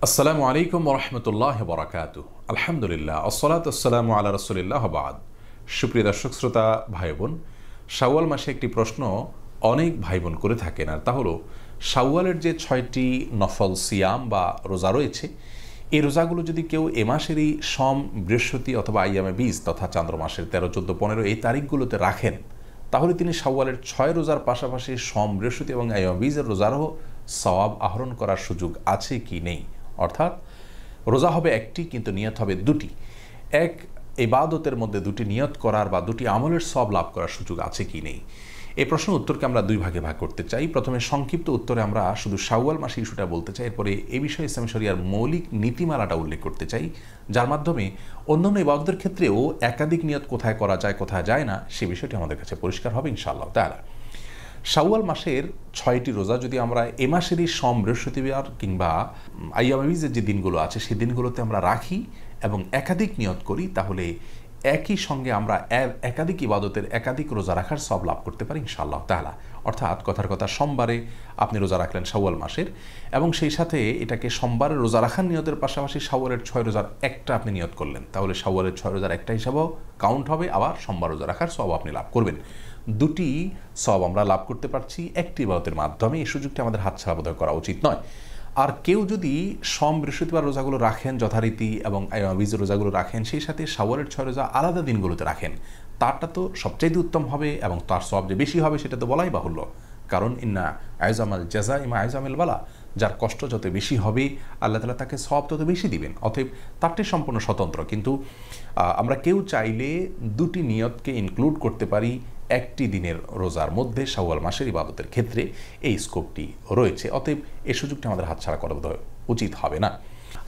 আসসালামু আলাইকুম ওরহমতুল্লাহ বরাকাতু। আলহামদুলিল্লাহ আসসালাতু আসসালামু আলা রাসূলিল্লাহ বাদ। সুপ্রিয় দর্শক শ্রোতা ভাই বোন, শাওয়াল মাসে একটি প্রশ্ন অনেক ভাই বোন করে থাকেন, আর তা হলো শাওয়ালের যে ৬টি নফল সিয়াম বা রোজা রয়েছে, এই রোজাগুলো যদি কেউ এ মাসেরই সোম, বৃহস্পতি অথবা আইয়ামে বীজ তথা চান্দ্র মাসের ১৩, ১৪, ১৫ এই তারিখগুলোতে রাখেন, তাহলে তিনি শাওয়ালের ৬ রোজার পাশাপাশি সোম, বৃহস্পতি এবং আইয়ামে বীজের রোজারও সওয়াব আহরণ করার সুযোগ আছে কি নেই। অর্থাৎ রোজা হবে একটি, কিন্তু নিয়ত হবে দুটি। এক ইবাদতের মধ্যে দুটি নিয়ত করার বা দুটি আমলের সওয়াব লাভ করার সুযোগ আছে কি নেই, এই প্রশ্নের উত্তরকে আমরা দুই ভাগে ভাগ করতে চাই। প্রথমে সংক্ষিপ্ত উত্তরে আমরা শুধু শাওয়াল মাসে ইস্যুটা বলতে চাই, এরপরে এ বিষয়ে ইসলাম শরিয়ার মৌলিক নীতিমালাটা উল্লেখ করতে চাই, যার মাধ্যমে অন্যান্য ইবাদতের ক্ষেত্রেও একাধিক নিয়ত কোথায় করা যায় কোথায় যায় না সে বিষয়টি আমাদের কাছে পরিষ্কার হবে ইনশাআল্লাহ তাআলা। শাওয়াল মাসের ৬টি রোজা যদি আমরা এ মাসেরই সোম, বৃহস্পতিবার কিংবা আইয়ামে বীজের যে দিনগুলো আছে সেই দিনগুলোতে আমরা রাখি এবং একাধিক নিয়ত করি, তাহলে একই সঙ্গে আমরা একাধিক ইবাদতের একাধিক রোজা রাখার সওয়াব লাভ করতে পারি ইনশাআল্লাহ তাআলা। অর্থাৎ কথার কথা, সোমবারে আপনি রোজা রাখলেন শাওয়াল মাসের, এবং সেই সাথে এটাকে সোমবারের রোজা রাখার নিয়তের পাশাপাশি শাওয়ালের ৬ রোজার একটা আপনি নিয়ত করলেন, তাহলে শাওয়ালের ৬ রোজার একটা হিসাবেও কাউন্ট হবে, আবার সোমবার রোজা রাখার সওয়াব আপনি লাভ করবেন। দুটি সওয়াব আমরা লাভ করতে পারছি একটি ইবাদতের মাধ্যমে। এই সুযোগটি আমাদের হাতছাড়া বোধহয় করা উচিত নয়। আর কেউ যদি সোম, বৃহস্পতিবার রোজাগুলো রাখেন যথারীতি এবং বীজের রোজাগুলো রাখেন, সেই সাথে শাওয়ালের ৬ রোজা আলাদা দিনগুলোতে রাখেন, তারটা তো সবচাইতে উত্তম হবে এবং তার সওয়াব যে বেশি হবে সেটা তো বলাই বাহুল্য। কারণ ইন্না আইজামাল জাযা ইমা আইজামিল বালা, যার কষ্ট যত বেশি হবে আল্লাহ তাআলা তাকে সওয়াব তত বেশি দিবেন। অতএব তারটি সম্পূর্ণ স্বতন্ত্র, কিন্তু আমরা কেউ চাইলে দুটি নিয়তকে ইনক্লুড করতে পারি একটি দিনের রোজার মধ্যে শাওয়াল মাসের ইবাদতের ক্ষেত্রে, এই স্কোপটি রয়েছে। অতএব এই সুযোগটি আমাদের হাতছাড়া করা উচিত হবে না।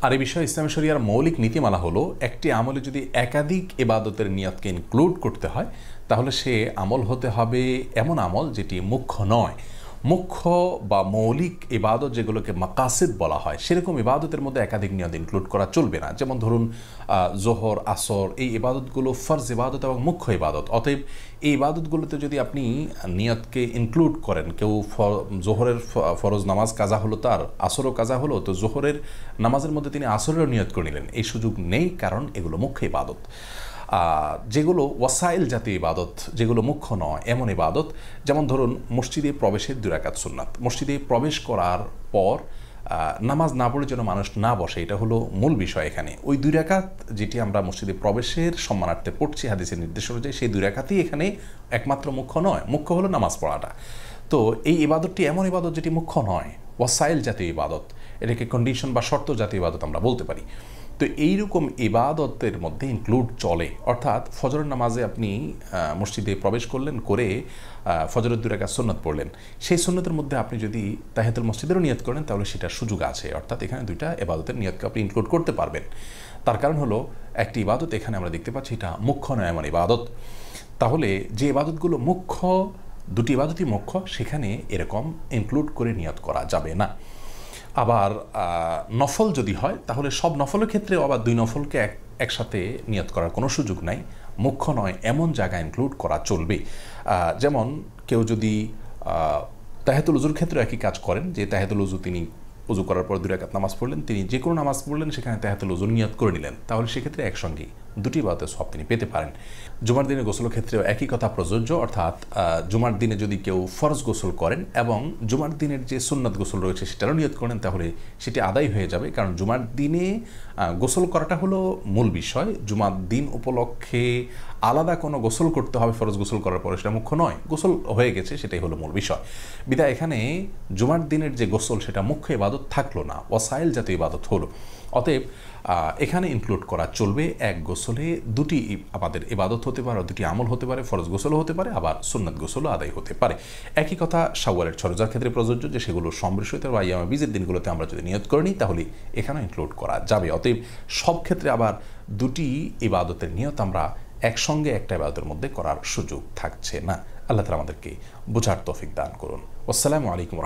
আর এই বিষয়ে ইসলাম শরিয়ার মৌলিক নীতিমালা হলো, একটি আমলে যদি একাধিক ইবাদতের নিয়তকে ইনক্লুড করতে হয়, তাহলে সে আমল হতে হবে এমন আমল যেটি মুখ্য নয়। মুখ্য বা মৌলিক ইবাদত যেগুলোকে মাকাসিদ বলা হয়, সেরকম ইবাদতের মধ্যে একাধিক নিয়ত ইনক্লুড করা চলবে না। যেমন ধরুন জোহর, আসর, এই ইবাদতগুলো ফরজ ইবাদত এবং মুখ্য ইবাদত। অতএব এই ইবাদতগুলোতে যদি আপনি নিয়তকে ইনক্লুড করেন, কেউ জোহরের ফরজ নামাজ কাজা হলো, তার আসরও কাজা হলো, তো জোহরের নামাজের মধ্যে তিনি আসরেরও নিয়ত করে নিলেন, এই সুযোগ নেই, কারণ এগুলো মুখ্য ইবাদত। যেগুলো ওয়াসাইল জাতীয় ইবাদত, যেগুলো মুখ্য নয় এমন ইবাদত, যেমন ধরুন মসজিদে প্রবেশের 2 রাকাত সুন্নাত, মসজিদে প্রবেশ করার পর নামাজ না পড়ে যেন মানুষ না বসে, এটা হলো মূল বিষয় এখানে। ওই 2 রাকাত যেটি আমরা মসজিদে প্রবেশের সম্মানার্থে পড়ছি হাদিসের নির্দেশ অনুযায়ী, সেই 2 রাকাতই এখানে একমাত্র মুখ্য নয়, মুখ্য হলো নামাজ পড়াটা। তো এই ইবাদতটি এমন ইবাদত যেটি মুখ্য নয়, ওয়াসাইল জাতীয় ইবাদত, এটাকে কন্ডিশন বা শর্ত জাতীয় ইবাদত আমরা বলতে পারি। তো এইরকম ইবাদতের মধ্যে ইনক্লুড চলে। অর্থাৎ ফজরের নামাজে আপনি মসজিদে প্রবেশ করলেন, করে ফজরের 2 রাকাত সুন্নাত পড়লেন, সেই সুন্নতের মধ্যে আপনি যদি তাহিয়াতুল মসজিদেরও নিয়ত করেন, তাহলে সেটার সুযোগ আছে। অর্থাৎ এখানে 2টা ইবাদতের নিয়তকে আপনি ইনক্লুড করতে পারবেন। তার কারণ হলো, একটি ইবাদত এখানে আমরা দেখতে পাচ্ছি এটা মুখ্য নয় এমন ইবাদত। তাহলে যে ইবাদতগুলো মুখ্য, 2টি ইবাদতই মুখ্য, সেখানে এরকম ইনক্লুড করে নিয়ত করা যাবে না। আবার নফল যদি হয়, তাহলে সব নফলের ক্ষেত্রে আবার 2 নফলকে একসাথে নিয়ত করার কোনো সুযোগ নাই, মুখ্য নয় এমন জায়গায় ইনক্লুড করা চলবে। যেমন কেউ যদি তাহিয়াতুল উজুর ক্ষেত্রে একই কাজ করেন, যে তাহিয়াতুল উজু তিনি উজু করার পর 2 রাকাত নামাজ পড়লেন, তিনি যে কোনো নামাজ পড়লেন সেখানে তাহিয়াতুল উজুর নিয়ত করে নিলেন, তাহলে সেক্ষেত্রে একসঙ্গে 2টি ইবাদতের সওয়াব তিনি পেতে পারেন। জুমার দিনে গোসলের ক্ষেত্রেও একই কথা প্রযোজ্য। অর্থাৎ জুমার দিনে যদি কেউ ফরজ গোসল করেন এবং জুমার দিনের যে সুন্নাত গোসল রয়েছে সেটারও নিয়ত করেন, তাহলে সেটি আদায় হয়ে যাবে। কারণ জুমার দিনে গোসল করাটা হলো মূল বিষয়। জুমার দিন উপলক্ষে আলাদা কোনো গোসল করতে হবে ফরজ গোসল করার পরে, সেটা মুখ্য নয়, গোসল হয়ে গেছে সেটাই হলো মূল বিষয়। বিধায় এখানে জুমার দিনের যে গোসল সেটা মুখ্য ইবাদত থাকলো না, ওয়াসাইল জাতীয় ইবাদত হলো। অতএব এখানে ইনক্লুড করা চলবে, এক গোসলে 2টি আমাদের ইবাদত হতে পারে, 2টি আমল হতে পারে, ফরজ গোসলও হতে পারে, আবার সুন্নাত গোসলও আদায় হতে পারে। একই কথা শাওয়ালের 6 রোজার ক্ষেত্রে প্রযোজ্য, যে সেগুলো সোম, বৃহস্পতিবার বা আইয়ামে বীজের দিনগুলোতে আমরা যদি নিয়ত করে নিই, তাহলে এখানে ইনক্লুড করা যাবে। অতএব সব ক্ষেত্রে আবার 2টি ইবাদতের নিয়ত আমরা একসঙ্গে একটা ইবাদতের মধ্যে করার সুযোগ থাকছে না। আল্লাহ তাআলা আমাদেরকে বোঝার তৌফিক দান করুন। আসসালামু আলাইকুম।